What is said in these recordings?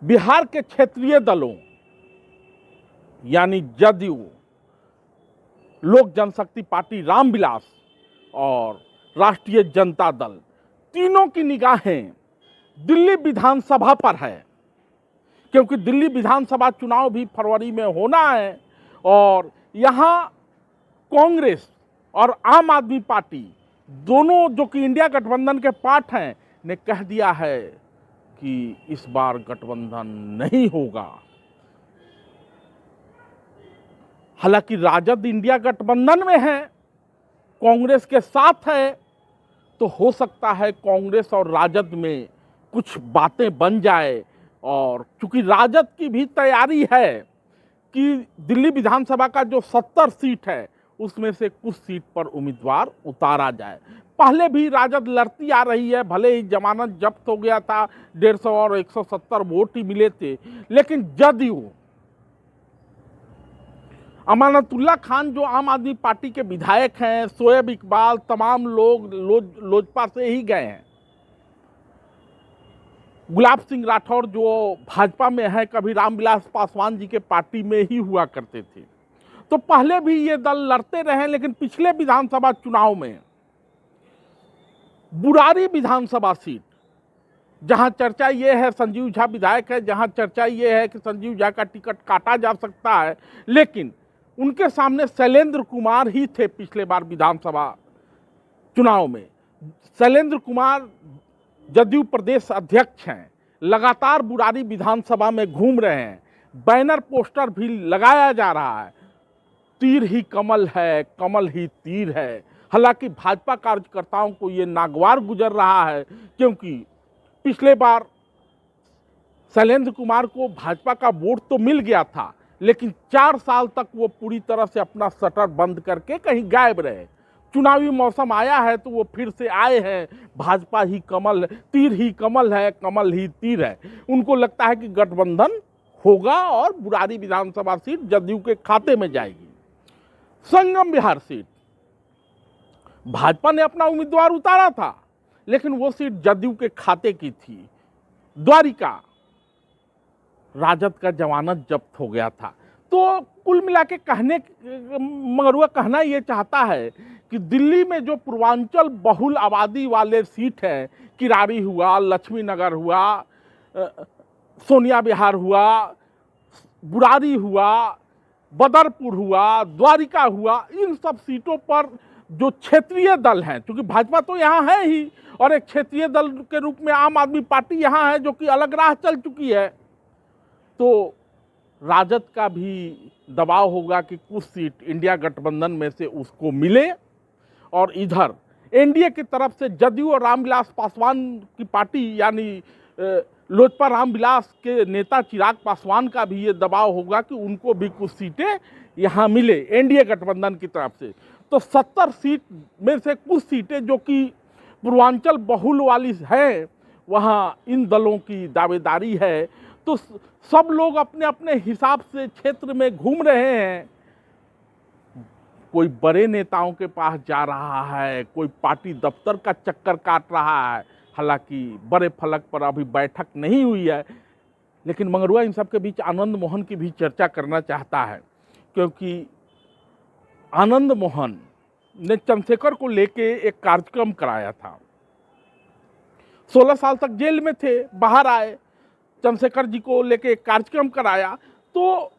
बिहार के क्षेत्रीय दलों यानी जदयू, लोक जनशक्ति पार्टी रामविलास और राष्ट्रीय जनता दल, तीनों की निगाहें दिल्ली विधानसभा पर है, क्योंकि दिल्ली विधानसभा चुनाव भी फरवरी में होना है और यहाँ कांग्रेस और आम आदमी पार्टी दोनों, जो कि इंडिया गठबंधन के पार्ट हैं, ने कह दिया है कि इस बार गठबंधन नहीं होगा। हालांकि राजद इंडिया गठबंधन में है, कांग्रेस के साथ है, तो हो सकता है कांग्रेस और राजद में कुछ बातें बन जाए। और चूंकि राजद की भी तैयारी है कि दिल्ली विधानसभा का जो 70 सीट है उसमें से कुछ सीट पर उम्मीदवार उतारा जाए। पहले भी राजद लड़ती आ रही है, भले ही जमानत जब्त हो गया था, 150 और 170 वोट ही मिले थे, लेकिन जदयू, अमानतुल्लाह खान जो आम आदमी पार्टी के विधायक हैं, शोएब इकबाल, तमाम लोग लोजपा से ही गए हैं। गुलाब सिंह राठौर जो भाजपा में है, कभी रामविलास पासवान जी के पार्टी में ही हुआ करते थे, तो पहले भी ये दल लड़ते रहे। लेकिन पिछले विधानसभा चुनाव में बुरारी विधानसभा सीट, जहां चर्चा ये है, संजीव झा विधायक है, जहां चर्चा ये है कि संजीव झा का टिकट काटा जा सकता है, लेकिन उनके सामने शैलेंद्र कुमार ही थे। पिछले बार विधानसभा चुनाव में शैलेंद्र कुमार जदयू प्रदेश अध्यक्ष हैं, लगातार बुरारी विधानसभा में घूम रहे हैं, बैनर पोस्टर भी लगाया जा रहा है, तीर ही कमल है, कमल ही तीर है। हालांकि भाजपा कार्यकर्ताओं को ये नागवार गुजर रहा है, क्योंकि पिछले बार शैलेंद्र कुमार को भाजपा का वोट तो मिल गया था, लेकिन 4 साल तक वो पूरी तरह से अपना शटर बंद करके कहीं गायब रहे। चुनावी मौसम आया है तो वो फिर से आए हैं, भाजपा ही कमल, तीर ही कमल है, कमल ही तीर है। उनको लगता है कि गठबंधन होगा और बुरारी विधानसभा सीट जदयू के खाते में जाएगी। संगम बिहार सीट, भाजपा ने अपना उम्मीदवार उतारा था, लेकिन वो सीट जदयू के खाते की थी। द्वारिका, राजद का जमानत जब्त हो गया था। तो कुल मिला के मगरुआ कहना ये चाहता है कि दिल्ली में जो पूर्वांचल बहुल आबादी वाले सीट हैं, किरारी हुआ, लक्ष्मी नगर हुआ, सोनिया विहार हुआ, बुरारी हुआ, बदरपुर हुआ, द्वारिका हुआ, इन सब सीटों पर जो क्षेत्रीय दल हैं, क्योंकि भाजपा तो यहाँ है ही, और एक क्षेत्रीय दल के रूप में आम आदमी पार्टी यहाँ है जो कि अलग राह चल चुकी है, तो राजद का भी दबाव होगा कि कुछ सीट इंडिया गठबंधन में से उसको मिले। और इधर एनडीए की तरफ से जदयू और रामविलास पासवान की पार्टी यानी लोजपा रामविलास के नेता चिराग पासवान का भी ये दबाव होगा कि उनको भी कुछ सीटें यहाँ मिले एनडीए गठबंधन की तरफ से। तो 70 सीट में से कुछ सीटें जो कि पूर्वांचल बहुल वाली है, वहाँ इन दलों की दावेदारी है। तो सब लोग अपने अपने हिसाब से क्षेत्र में घूम रहे हैं। कोई बड़े नेताओं के पास जा रहा है, कोई पार्टी दफ्तर का चक्कर काट रहा है। हालांकि बड़े फलक पर अभी बैठक नहीं हुई है, लेकिन मंगरुआ इन सब के बीच आनंद मोहन की भी चर्चा करना चाहता है, क्योंकि आनंद मोहन ने चंद्रशेखर को लेके एक कार्यक्रम कराया था। 16 साल तक जेल में थे, बाहर आए, चंद्रशेखर जी को लेके एक कार्यक्रम कराया, तो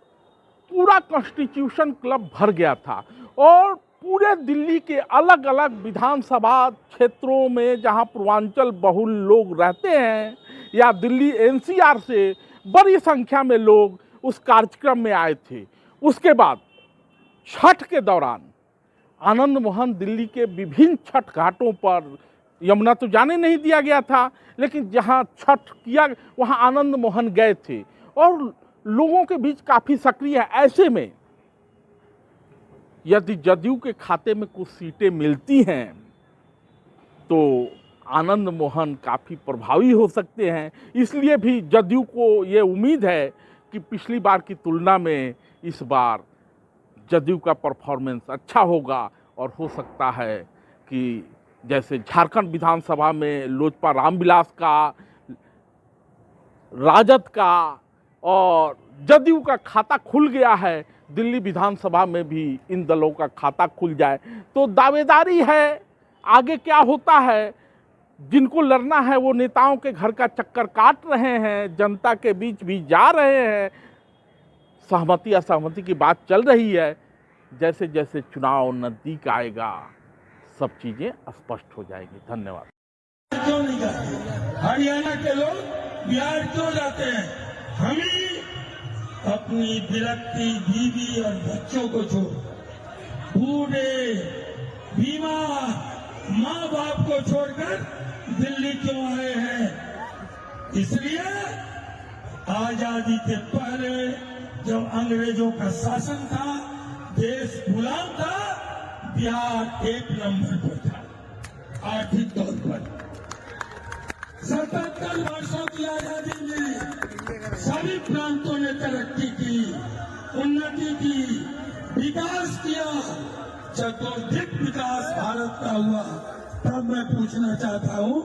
पूरा कॉन्स्टिट्यूशन क्लब भर गया था। और पूरे दिल्ली के अलग अलग विधानसभा क्षेत्रों में जहां पूर्वांचल बहुल लोग रहते हैं, या दिल्ली एनसीआर से बड़ी संख्या में लोग उस कार्यक्रम में आए थे। उसके बाद छठ के दौरान आनंद मोहन दिल्ली के विभिन्न छठ घाटों पर, यमुना तो जाने नहीं दिया गया था, लेकिन जहां छठ किया वहां आनंद मोहन गए थे और लोगों के बीच काफी सक्रिय है। ऐसे में यदि जदयू के खाते में कुछ सीटें मिलती हैं तो आनंद मोहन काफी प्रभावी हो सकते हैं। इसलिए भी जदयू को ये उम्मीद है कि पिछली बार की तुलना में इस बार जदयू का परफॉर्मेंस अच्छा होगा, और हो सकता है कि जैसे झारखंड विधानसभा में लोजपा रामविलास का राजद का और जदयू का खाता खुल गया है, दिल्ली विधानसभा में भी इन दलों का खाता खुल जाए तो दावेदारी है। आगे क्या होता है, जिनको लड़ना है वो नेताओं के घर का चक्कर काट रहे हैं, जनता के बीच भी जा रहे हैं, सहमति असहमति की बात चल रही है। जैसे जैसे चुनाव नजदीक आएगा सब चीजें स्पष्ट हो जाएगी। धन्यवाद। क्यों नहीं जाते हरियाणा के लोग, बिहार क्यों जाते हैं? हम ही अपनी विरक्ति बीवी और बच्चों को छोड़, बूढ़े बीमार माँ बाप को छोड़कर दिल्ली क्यों आए हैं? इसलिए आजादी के पहले जब अंग्रेजों का शासन था, देश गुलाम था, बिहार 1 नंबर पर था आर्थिक तौर पर। 77 वर्षों की आजादी में सभी प्रांतों ने तरक्की की, उन्नति की, विकास किया, चतुर्दिक विकास भारत का हुआ। तब मैं पूछना चाहता हूं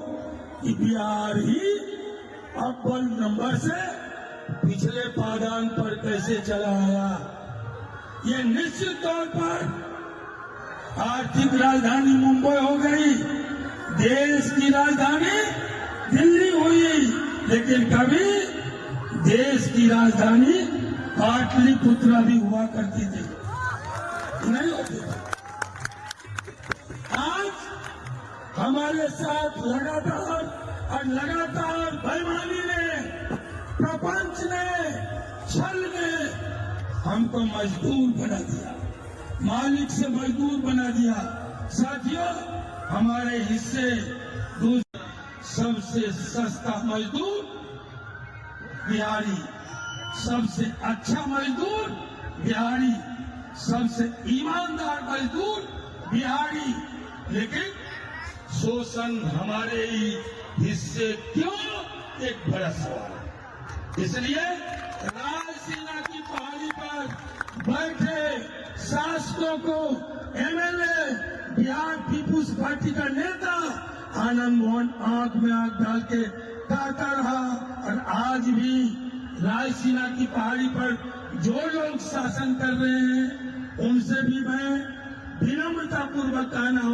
कि बिहार ही अव्वल नंबर से पिछले पायदान पर कैसे चला आया? ये निश्चित तौर पर आर्थिक राजधानी मुंबई हो गई, देश की राजधानी दिल्ली हुई, लेकिन कभी देश की राजधानी पाटलिपुत्र भी हुआ करती थी, नहीं होती। आज हमारे साथ लगातार बेईमानी ने, प्रपंच ने, छल ने हमको मजदूर बना दिया, मालिक से मजदूर बना दिया। साथियों, हमारे हिस्से सबसे सस्ता मजदूर बिहारी, सबसे अच्छा मजदूर बिहारी, सबसे ईमानदार मजदूर बिहारी, लेकिन शोषण हमारे ही हिस्से क्यों? एक बड़ा सवाल। इसलिए रायसीना की पहाड़ी पर बैठे शासकों को एमएलए, बिहार पीपुल्स पार्टी का नेता आनंद मोहन आंख में आंख डाल के कहता रहा, और आज भी रायसीना की पहाड़ी पर जो लोग शासन कर रहे हैं उनसे भी मैं विनम्रता पूर्वक कहना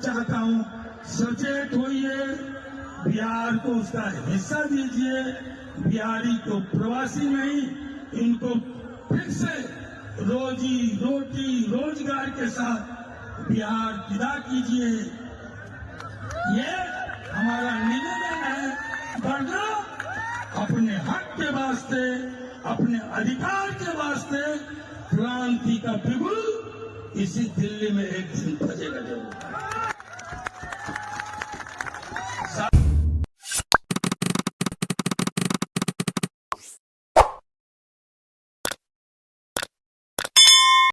चाहता हूं, सचेत होइए, बिहार को उसका हिस्सा दीजिए। बिहारी को प्रवासी नहीं, इनको फिर से रोजी रोटी रोजगार के साथ बिहार विदा कीजिए। ये हमारा निवेदन है, वरना अपने हक के वास्ते, अपने अधिकार के वास्ते क्रांति का बिगुल इसी दिल्ली में एक दिन बजेगा जरूर।